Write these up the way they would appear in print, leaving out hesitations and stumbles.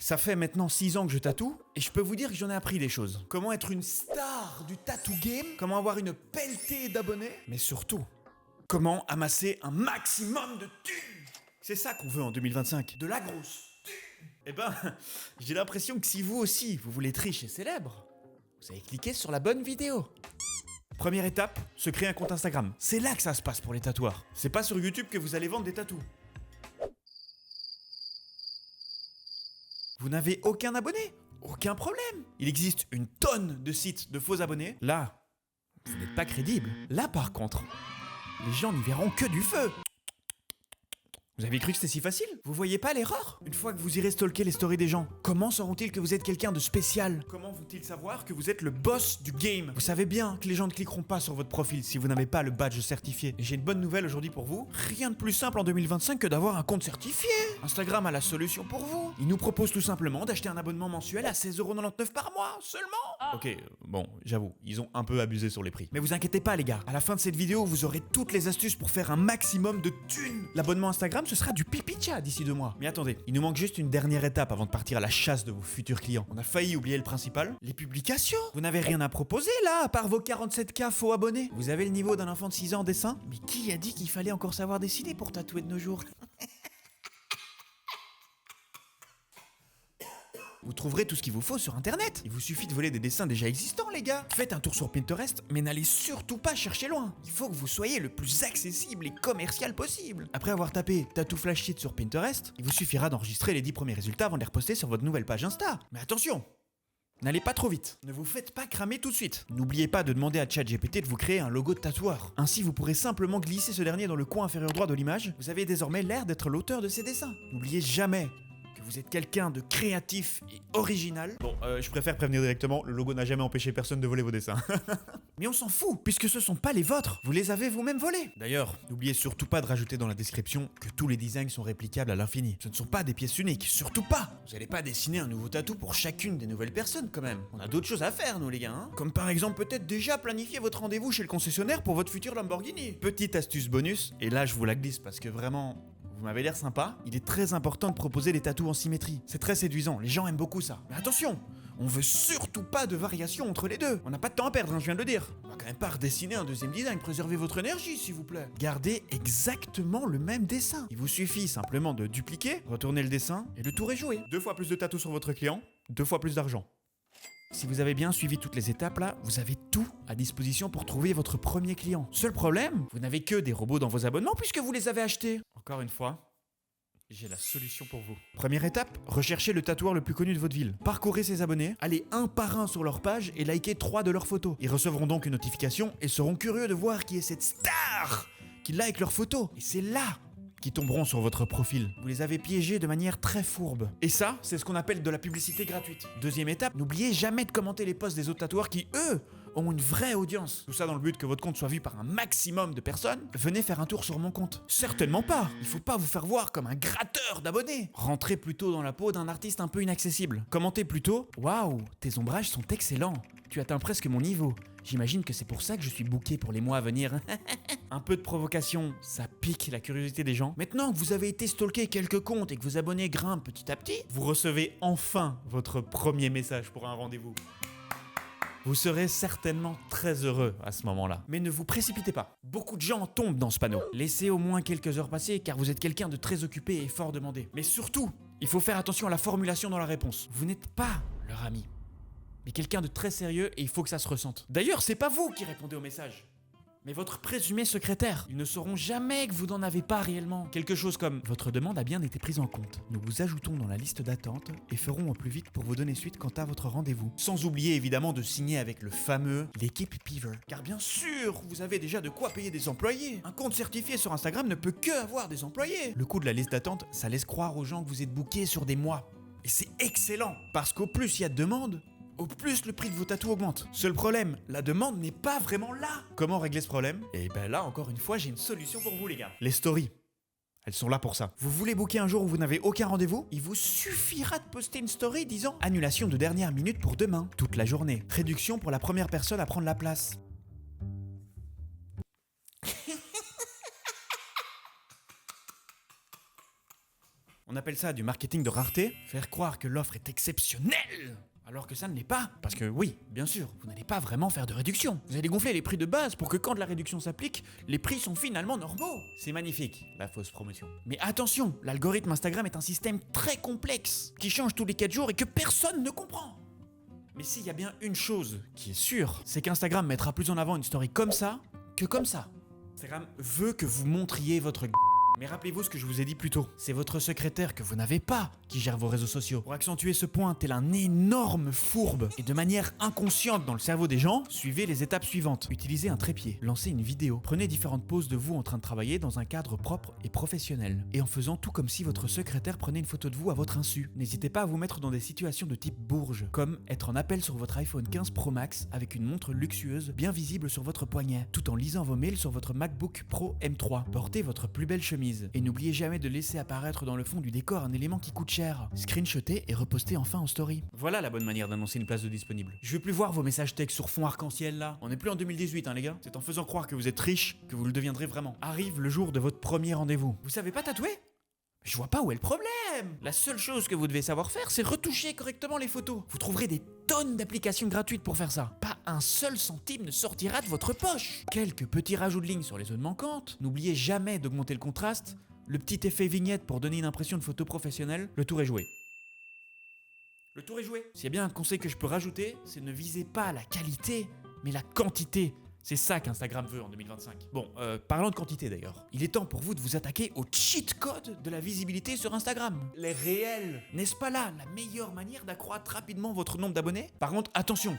Ça fait maintenant 6 ans que je tatoue, et je peux vous dire que j'en ai appris des choses. Comment être une star du tattoo game, comment avoir une pelletée d'abonnés, mais surtout, comment amasser un maximum de thunes. C'est ça qu'on veut en 2025, de la grosse thune. Eh ben, j'ai l'impression que si vous aussi, vous voulez être riche et célèbre, vous avez cliqué sur la bonne vidéo. Première étape, se créer un compte Instagram. C'est là que ça se passe pour les tatoueurs. C'est pas sur YouTube que vous allez vendre des tatous. Vous n'avez aucun abonné? Aucun problème. Il existe une tonne de sites de faux abonnés. Là, vous n'êtes pas crédible. Là par contre, les gens n'y verront que du feu. Vous avez cru que c'était si facile? Vous voyez pas l'erreur? Une fois que vous irez stalker les stories des gens, comment sauront-ils que vous êtes quelqu'un de spécial? Comment vont-ils savoir que vous êtes le boss du game? Vous savez bien que les gens ne cliqueront pas sur votre profil si vous n'avez pas le badge certifié. Et j'ai une bonne nouvelle aujourd'hui pour vous. Rien de plus simple en 2025 que d'avoir un compte certifié. Instagram a la solution pour vous. Il nous propose tout simplement d'acheter un abonnement mensuel à 16,99€ par mois seulement. Ok, bon, j'avoue, ils ont un peu abusé sur les prix. Mais vous inquiétez pas les gars, à la fin de cette vidéo, vous aurez toutes les astuces pour faire un maximum de thunes. L'abonnement Instagram, ce sera du pipi-tcha d'ici 2 mois. Mais attendez, il nous manque juste une dernière étape avant de partir à la chasse de vos futurs clients. On a failli oublier le principal, les publications. Vous n'avez rien à proposer là, à part vos 47K faux abonnés. Vous avez le niveau d'un enfant de 6 ans en dessin. Mais qui a dit qu'il fallait encore savoir dessiner pour tatouer de nos jours? Vous trouverez tout ce qu'il vous faut sur internet. Il vous suffit de voler des dessins déjà existants, les gars. Faites un tour sur Pinterest, mais n'allez surtout pas chercher loin. Il faut que vous soyez le plus accessible et commercial possible. Après avoir tapé Tattoo Flash Sheet sur Pinterest, il vous suffira d'enregistrer les 10 premiers résultats avant de les reposter sur votre nouvelle page Insta. Mais attention! N'allez pas trop vite. Ne vous faites pas cramer tout de suite. N'oubliez pas de demander à ChatGPT de vous créer un logo de tatoueur. Ainsi, vous pourrez simplement glisser ce dernier dans le coin inférieur droit de l'image. Vous avez désormais l'air d'être l'auteur de ces dessins. N'oubliez jamais que vous êtes quelqu'un de créatif et original. Bon, je préfère prévenir directement, le logo n'a jamais empêché personne de voler vos dessins. Mais on s'en fout, puisque ce sont pas les vôtres. Vous les avez vous-même volés. D'ailleurs, n'oubliez surtout pas de rajouter dans la description que tous les designs sont réplicables à l'infini. Ce ne sont pas des pièces uniques, surtout pas. Vous allez pas dessiner un nouveau tatou pour chacune des nouvelles personnes quand même. On a d'autres choses à faire, nous les gars, hein. Comme par exemple peut-être déjà planifier votre rendez-vous chez le concessionnaire pour votre futur Lamborghini. Petite astuce bonus, et là je vous la glisse parce que vraiment... Vous m'avez l'air sympa, il est très important de proposer des tatous en symétrie. C'est très séduisant, les gens aiment beaucoup ça. Mais attention, on veut surtout pas de variation entre les deux. On n'a pas de temps à perdre, hein, je viens de le dire. On va quand même pas redessiner un deuxième design, préservez votre énergie s'il vous plaît. Gardez exactement le même dessin. Il vous suffit simplement de dupliquer, retourner le dessin, et le tour est joué. 2 fois plus de tatous sur votre client, 2 fois plus d'argent. Si vous avez bien suivi toutes les étapes là, vous avez tout à disposition pour trouver votre premier client. Seul problème, vous n'avez que des robots dans vos abonnements puisque vous les avez achetés. Encore une fois, j'ai la solution pour vous. Première étape, recherchez le tatoueur le plus connu de votre ville. Parcourez ses abonnés, allez un par un sur leur page et likez 3 de leurs photos. Ils recevront donc une notification et seront curieux de voir qui est cette star qui like leurs photos. Et c'est là qui tomberont sur votre profil. Vous les avez piégés de manière très fourbe. Et ça, c'est ce qu'on appelle de la publicité gratuite. Deuxième étape, n'oubliez jamais de commenter les posts des autres tatoueurs qui, eux, ont une vraie audience. Tout ça dans le but que votre compte soit vu par un maximum de personnes. Venez faire un tour sur mon compte. Certainement pas. Il faut pas vous faire voir comme un gratteur d'abonnés. Rentrez plutôt dans la peau d'un artiste un peu inaccessible. Commentez plutôt « Waouh, tes ombrages sont excellents. Tu atteins presque mon niveau. J'imagine que c'est pour ça que je suis booké pour les mois à venir. » Un peu de provocation, ça pique la curiosité des gens. Maintenant que vous avez été stalker quelques comptes et que vos abonnés grimpent petit à petit, vous recevez enfin votre premier message pour un rendez-vous. Vous serez certainement très heureux à ce moment-là. Mais ne vous précipitez pas. Beaucoup de gens tombent dans ce panneau. Laissez au moins quelques heures passer car vous êtes quelqu'un de très occupé et fort demandé. Mais surtout, il faut faire attention à la formulation dans la réponse. Vous n'êtes pas leur ami, mais quelqu'un de très sérieux et il faut que ça se ressente. D'ailleurs, c'est pas vous qui répondez au message, mais votre présumé secrétaire. Ils ne sauront jamais que vous n'en avez pas réellement. Quelque chose comme « Votre demande a bien été prise en compte. Nous vous ajoutons dans la liste d'attente et ferons au plus vite pour vous donner suite quant à votre rendez-vous. » Sans oublier évidemment de signer avec le fameux « l'équipe Piver ». Car bien sûr, vous avez déjà de quoi payer des employés. Un compte certifié sur Instagram ne peut que avoir des employés. Le coût de la liste d'attente, ça laisse croire aux gens que vous êtes booké sur des mois. Et c'est excellent, parce qu'au plus il y a de demandes, au plus le prix de vos tatous augmente. Seul problème, la demande n'est pas vraiment là. Comment régler ce problème? Et ben là, encore une fois, j'ai une solution pour vous les gars. Les stories. Elles sont là pour ça. Vous voulez booker un jour où vous n'avez aucun rendez-vous? Il vous suffira de poster une story disant « Annulation de dernière minute pour demain, toute la journée. Réduction pour la première personne à prendre la place. » On On appelle ça du marketing de rareté, faire croire que l'offre est exceptionnelle alors que ça ne l'est pas. Parce que oui, bien sûr, vous n'allez pas vraiment faire de réduction. Vous allez gonfler les prix de base pour que quand la réduction s'applique, les prix sont finalement normaux. C'est magnifique, la fausse promotion. Mais attention, l'algorithme Instagram est un système très complexe, qui change tous les 4 jours et que personne ne comprend. Mais s'il y a bien une chose qui est sûre, c'est qu'Instagram mettra plus en avant une story comme ça que comme ça. Instagram veut que vous montriez votre mais rappelez-vous ce que je vous ai dit plus tôt. C'est votre secrétaire que vous n'avez pas qui gère vos réseaux sociaux. Pour accentuer ce point, tel un énorme fourbe et de manière inconsciente dans le cerveau des gens, suivez les étapes suivantes. Utilisez un trépied, lancez une vidéo, prenez différentes poses de vous en train de travailler dans un cadre propre et professionnel. Et en faisant tout comme si votre secrétaire prenait une photo de vous à votre insu. N'hésitez pas à vous mettre dans des situations de type bourge, comme être en appel sur votre iPhone 15 Pro Max avec une montre luxueuse bien visible sur votre poignet, tout en lisant vos mails sur votre MacBook Pro M3. Portez votre plus belle chemise. Et n'oubliez jamais de laisser apparaître dans le fond du décor un élément qui coûte cher. Screenshotez et repostez enfin en story. Voilà la bonne manière d'annoncer une place de disponible. Je veux plus voir vos messages textes sur fond arc-en-ciel là. On n'est plus en 2018 les gars. C'est en faisant croire que vous êtes riche que vous le deviendrez vraiment. Arrive le jour de votre premier rendez-vous. Vous savez pas tatouer ? Je vois pas où est le problème. La seule chose que vous devez savoir faire, c'est retoucher correctement les photos. Vous trouverez des tonnes d'applications gratuites pour faire ça. Pas un seul centime ne sortira de votre poche. Quelques petits rajouts de lignes sur les zones manquantes. N'oubliez jamais d'augmenter le contraste. Le petit effet vignette pour donner une impression de photo professionnelle. Le tour est joué. Le tour est joué. S'il y a bien un conseil que je peux rajouter, c'est ne visez pas la qualité, mais la quantité. C'est ça qu'Instagram veut en 2025. Bon, parlant de quantité d'ailleurs, il est temps pour vous de vous attaquer au cheat code de la visibilité sur Instagram. Les réels. N'est-ce pas là la meilleure manière d'accroître rapidement votre nombre d'abonnés ? Par contre, attention.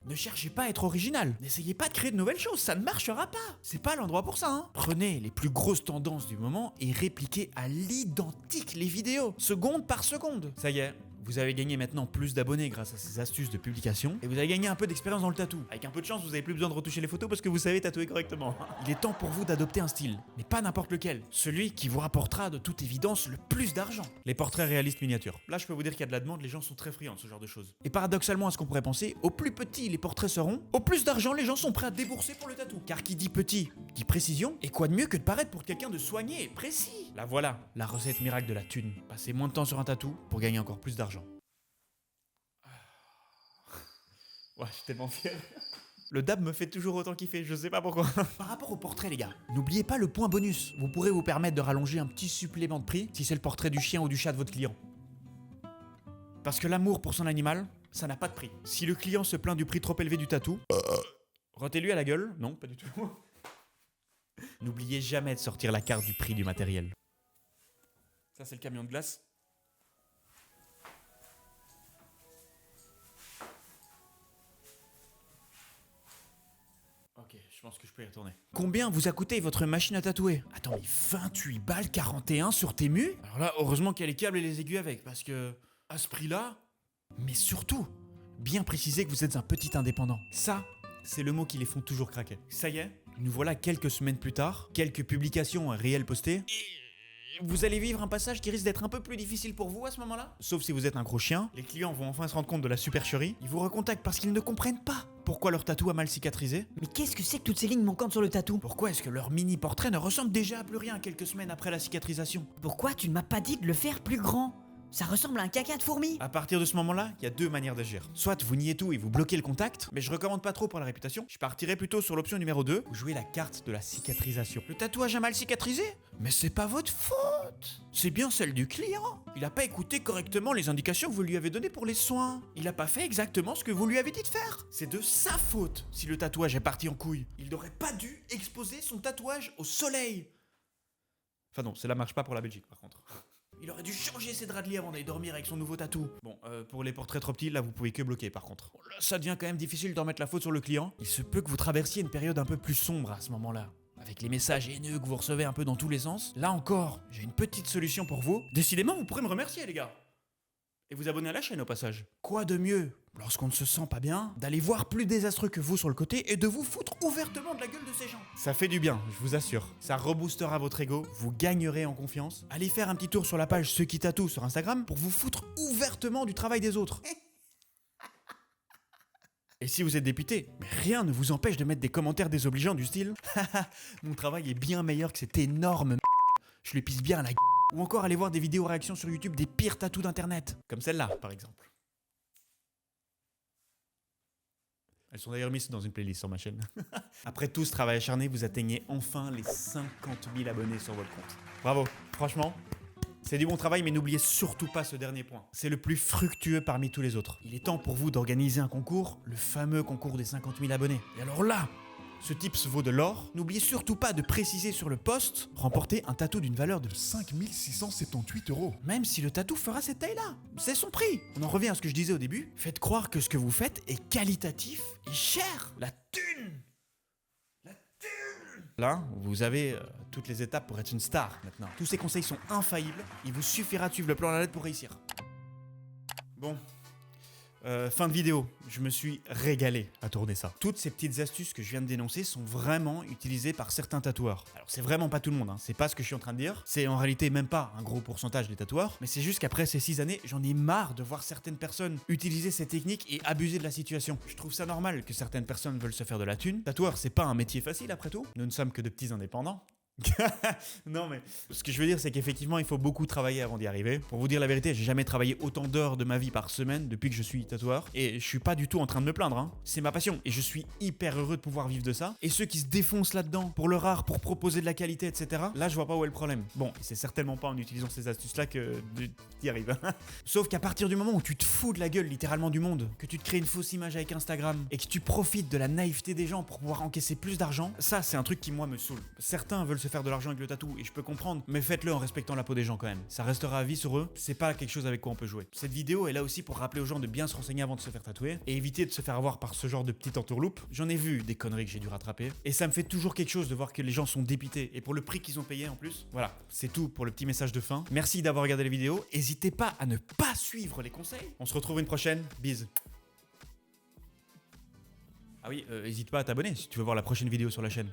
Ne cherchez pas à être original. N'essayez pas de créer de nouvelles choses, ça ne marchera pas. C'est pas l'endroit pour ça, hein. Prenez les plus grosses tendances du moment et répliquez à l'identique les vidéos, seconde par seconde. Ça y est. Vous avez gagné maintenant plus d'abonnés grâce à ces astuces de publication et vous avez gagné un peu d'expérience dans le tatou. Avec un peu de chance, vous n'avez plus besoin de retoucher les photos parce que vous savez tatouer correctement. Il est temps pour vous d'adopter un style, mais pas n'importe lequel. Celui qui vous rapportera de toute évidence le plus d'argent. Les portraits réalistes miniatures. Là, je peux vous dire qu'il y a de la demande, les gens sont très friands de ce genre de choses. Et paradoxalement à ce qu'on pourrait penser, au plus petit les portraits seront, au plus d'argent les gens sont prêts à débourser pour le tatou. Car qui dit petit, dit précision, et quoi de mieux que de paraître pour quelqu'un de soigné et précis. Là voilà, la recette miracle de la thune. Passez moins de temps sur un tatou pour gagner encore plus d'argent. Ouais, je suis tellement fier. Le dab me fait toujours autant kiffer, je sais pas pourquoi. Par rapport au portrait les gars, n'oubliez pas le point bonus. Vous pourrez vous permettre de rallonger un petit supplément de prix si c'est le portrait du chien ou du chat de votre client. Parce que l'amour pour son animal, ça n'a pas de prix. Si le client se plaint du prix trop élevé du tatou, rotez-lui à la gueule. Non, pas du tout. N'oubliez jamais de sortir la carte du prix du matériel. Ça c'est le camion de glace. Ok, je pense que je peux y retourner. Combien vous a coûté votre machine à tatouer ? Attends, mais 28 balles 41 sur Temu ? Alors là, heureusement qu'il y a les câbles et les aiguilles avec, parce que à ce prix-là, mais surtout, bien préciser que vous êtes un petit indépendant. Ça, c'est le mot qui les font toujours craquer. Ça y est, nous voilà quelques semaines plus tard, quelques publications réelles postées. Vous allez vivre un passage qui risque d'être un peu plus difficile pour vous à ce moment-là. Sauf si vous êtes un gros chien, les clients vont enfin se rendre compte de la supercherie. Ils vous recontactent parce qu'ils ne comprennent pas pourquoi leur tatou a mal cicatrisé. Mais qu'est-ce que c'est que toutes ces lignes manquantes sur le tatou ? Pourquoi est-ce que leur mini-portrait ne ressemble déjà à plus rien quelques semaines après la cicatrisation ? Pourquoi tu ne m'as pas dit de le faire plus grand ? Ça ressemble à un caca de fourmi. À partir de ce moment-là, il y a deux manières d'agir. Soit vous niez tout et vous bloquez le contact, mais je recommande pas trop pour la réputation. Je partirais plutôt sur l'option numéro 2, vous jouez la carte de la cicatrisation. Le tatouage a mal cicatrisé ? Mais c'est pas votre faute. C'est bien celle du client. Il a pas écouté correctement les indications que vous lui avez données pour les soins. Il a pas fait exactement ce que vous lui avez dit de faire. C'est de sa faute si le tatouage est parti en couille. Il n'aurait pas dû exposer son tatouage au soleil. Enfin non, cela marche pas pour la Belgique par contre. Il aurait dû changer ses draps de lit avant d'aller dormir avec son nouveau tatou. Bon, pour les portraits trop petits, là vous pouvez que bloquer par contre. Là, ça devient quand même difficile d'en mettre la faute sur le client. Il se peut que vous traversiez une période un peu plus sombre à ce moment-là. Avec les messages haineux que vous recevez un peu dans tous les sens. Là encore, j'ai une petite solution pour vous. Décidément, vous pourrez me remercier les gars. Et vous abonner à la chaîne au passage. Quoi de mieux, lorsqu'on ne se sent pas bien, d'aller voir plus désastreux que vous sur le côté et de vous foutre ouvertement de la gueule de ces gens. Ça fait du bien, je vous assure. Ça reboostera votre ego, vous gagnerez en confiance. Allez faire un petit tour sur la page Ceux qui tatouent sur Instagram pour vous foutre ouvertement du travail des autres. Et si vous êtes dépité, mais rien ne vous empêche de mettre des commentaires désobligeants du style « Haha, mon travail est bien meilleur que cet énorme je lui pisse bien à la gueule ». Ou encore aller voir des vidéos réactions sur YouTube des pires tatous d'internet. Comme celle-là, par exemple. Elles sont d'ailleurs mises dans une playlist sur ma chaîne. Après tout ce travail acharné, vous atteignez enfin les 50 000 abonnés sur votre compte. Bravo, franchement. C'est du bon travail, mais n'oubliez surtout pas ce dernier point. C'est le plus fructueux parmi tous les autres. Il est temps pour vous d'organiser un concours, le fameux concours des 50 000 abonnés. Et alors là, ce tips vaut de l'or. N'oubliez surtout pas de préciser sur le post « Remporter un tatou d'une valeur de 5 678 €. même si le tatou fera cette taille-là. C'est son prix. On en revient à ce que je disais au début. Faites croire que ce que vous faites est qualitatif et cher. La thune. La thune. Là, vous avez toutes les étapes pour être une star maintenant. Tous ces conseils sont infaillibles. Il vous suffira de suivre le plan à la lettre pour réussir. Bon. Fin de vidéo, je me suis régalé à tourner ça. Toutes ces petites astuces que je viens de dénoncer sont vraiment utilisées par certains tatoueurs. Alors c'est vraiment pas tout le monde, hein. C'est pas ce que je suis en train de dire. C'est en réalité même pas un gros pourcentage des tatoueurs. Mais c'est juste qu'après ces 6 années, j'en ai marre de voir certaines personnes utiliser ces techniques et abuser de la situation. Je trouve ça normal que certaines personnes veulent se faire de la thune. Tatoueur, c'est pas un métier facile après tout. Nous ne sommes que de petits indépendants. Non mais ce que je veux dire c'est qu'effectivement il faut beaucoup travailler avant d'y arriver. Pour vous dire la vérité, j'ai jamais travaillé autant d'heures de ma vie par semaine depuis que je suis tatoueur et je suis pas du tout en train de me plaindre, hein. C'est ma passion et je suis hyper heureux de pouvoir vivre de ça. Et ceux qui se défoncent là-dedans pour leur art, pour proposer de la qualité, etc. Là je vois pas où est le problème. Bon, c'est certainement pas en utilisant ces astuces là que t'y arrives. Sauf qu'à partir du moment où tu te fous de la gueule littéralement du monde, que tu te crées une fausse image avec Instagram et que tu profites de la naïveté des gens pour pouvoir encaisser plus d'argent, ça c'est un truc qui moi me saoule. Certains veulent se faire de l'argent avec le tatou et je peux comprendre, mais faites-le en respectant la peau des gens quand même. Ça restera à vie sur eux, c'est pas quelque chose avec quoi on peut jouer. Cette vidéo est là aussi pour rappeler aux gens de bien se renseigner avant de se faire tatouer et éviter de se faire avoir par ce genre de petite entourloupe. J'en ai vu des conneries que j'ai dû rattraper et ça me fait toujours quelque chose de voir que les gens sont dépités et pour le prix qu'ils ont payé en plus. Voilà, c'est tout pour le petit message de fin. Merci d'avoir regardé la vidéo, n'hésitez pas à ne pas suivre les conseils. On se retrouve une prochaine, bise. Ah oui, n'hésite pas à t'abonner si tu veux voir la prochaine vidéo sur la chaîne.